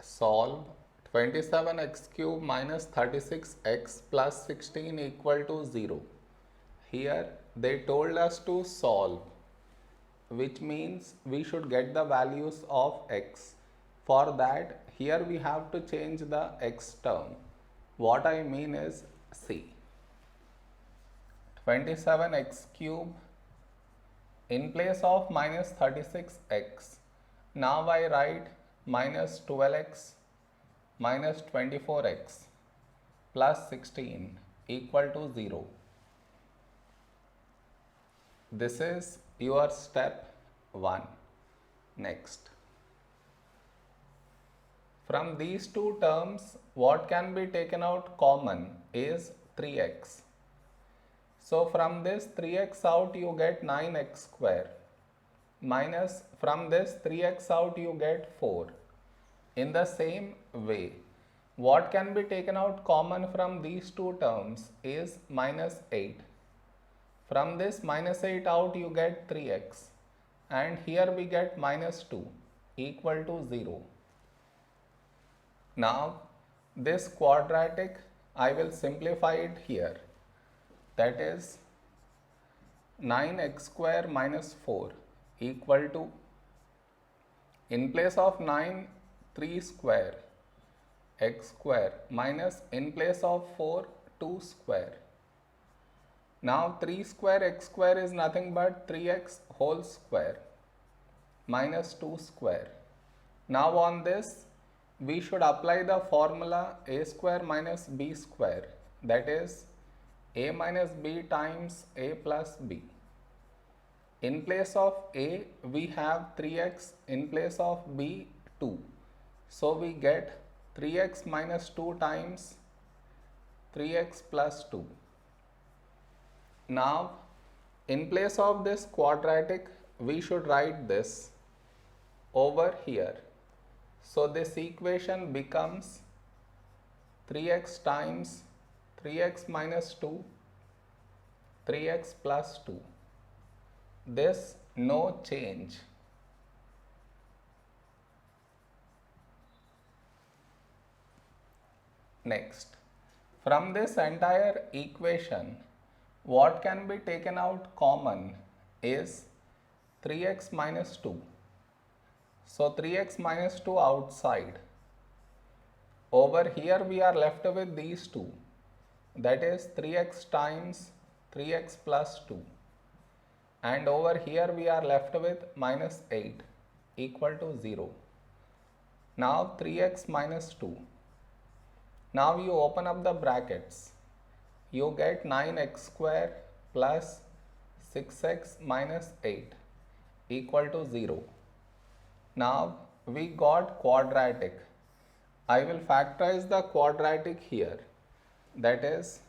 Solve 27x cube minus 36x plus 16 equal to 0. Here they told us to solve, which means we should get the values of x. For that, here we have to change the x term. What I mean is, see, 27x cube in place of minus 36x. Now I write minus 12x minus 24x plus 16 equal to 0. This is your step 1. Next. From these two terms, what can be taken out common is 3x. So from this 3x out you get 9x square minus from this 3x out you get 4. In the same way, what can be taken out common from these two terms is minus 8. From this minus 8 out you get 3x and here we get minus 2 equal to 0. Now this quadratic I will simplify it here. That is 9x square minus 4 equal to, in place of 9, 3 square x square minus in place of 4, 2 square. Now 3 square x square is nothing but 3x whole square minus 2 square. Now on this we should apply the formula a square minus b square, that is a minus b times a plus b. In place of a we have 3x, in place of b 2. So we get 3x minus 2 times 3x plus 2. Now in place of this quadratic we should write this over here. So this equation becomes 3x times 3x minus 2, 3x plus 2. This no change. Next, from this entire equation, what can be taken out common is 3x minus 2. So 3x minus 2 outside. Over here we are left with these two, that is 3x times 3x plus 2. And over here we are left with minus 8 equal to 0. Now 3x minus 2. Now you open up the brackets. You get 9x square plus 6x minus 8 equal to 0. Now we got quadratic. I will factorize the quadratic here. That is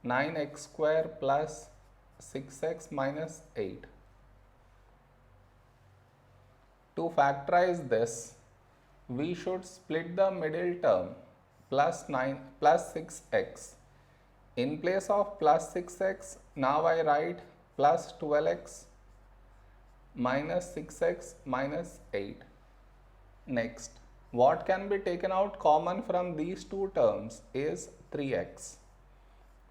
9x square plus 6x minus 8. To factorize this, we should split the middle term plus 6x. In place of plus 6x, now I write plus 12x minus 6x minus 8. Next, what can be taken out common from these two terms is 3x.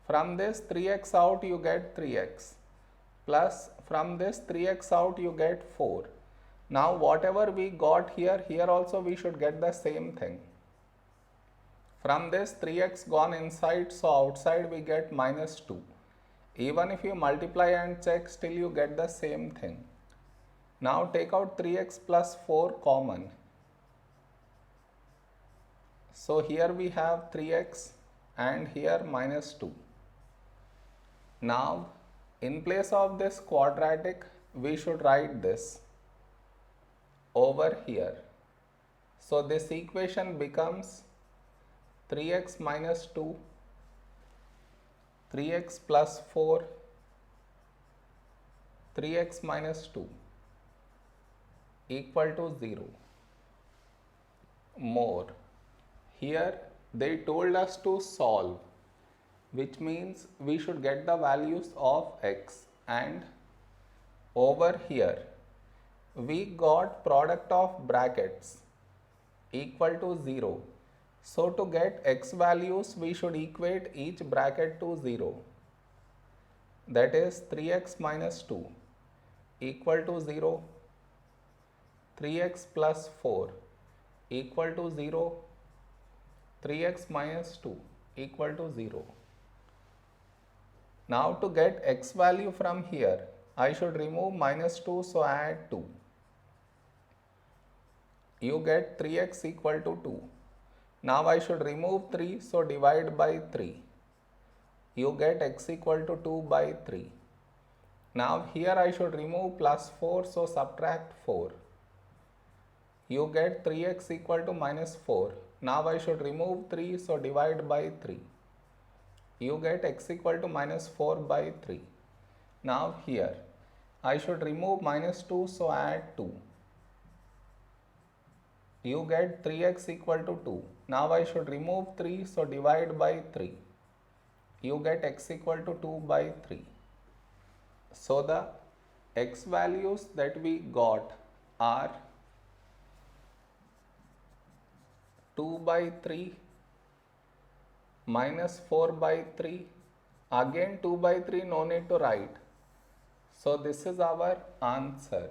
From this 3x out you get 3x plus from this 3x out you get 4. Now whatever we got here, here also we should get the same thing. From this 3x gone inside, so outside we get minus 2. Even if you multiply and check, still you get the same thing. Now take out 3x plus 4 common. So here we have 3x and here minus 2. Now in place of this quadratic we should write this over here. So this equation becomes 3x minus 2, 3x plus 4, 3x minus 2 equal to 0. More. Here they told us to solve, which means we should get the values of x, and over here we got product of brackets. equal to 0. So to get x values, we should equate each bracket to 0. That is 3x minus 2 equal to 0, 3x plus 4 equal to 0, 3x minus 2 equal to 0. Now to get x value from here, I should remove minus 2, so add 2. You get 3x equal to 2. Now I should remove 3, so divide by 3. You get x equal to 2 by 3. Now here I should remove plus 4, so subtract 4. You get 3x equal to minus 4. Now I should remove 3, so divide by 3. You get x equal to minus 4 by 3. Now here I should remove minus 2, so add 2. You get 3x equal to 2. Now I should remove 3, so divide by 3. You get x equal to 2 by 3. So the x values that we got are 2 by 3, minus 4 by 3, again 2 by 3, no need to write. So this is our answer.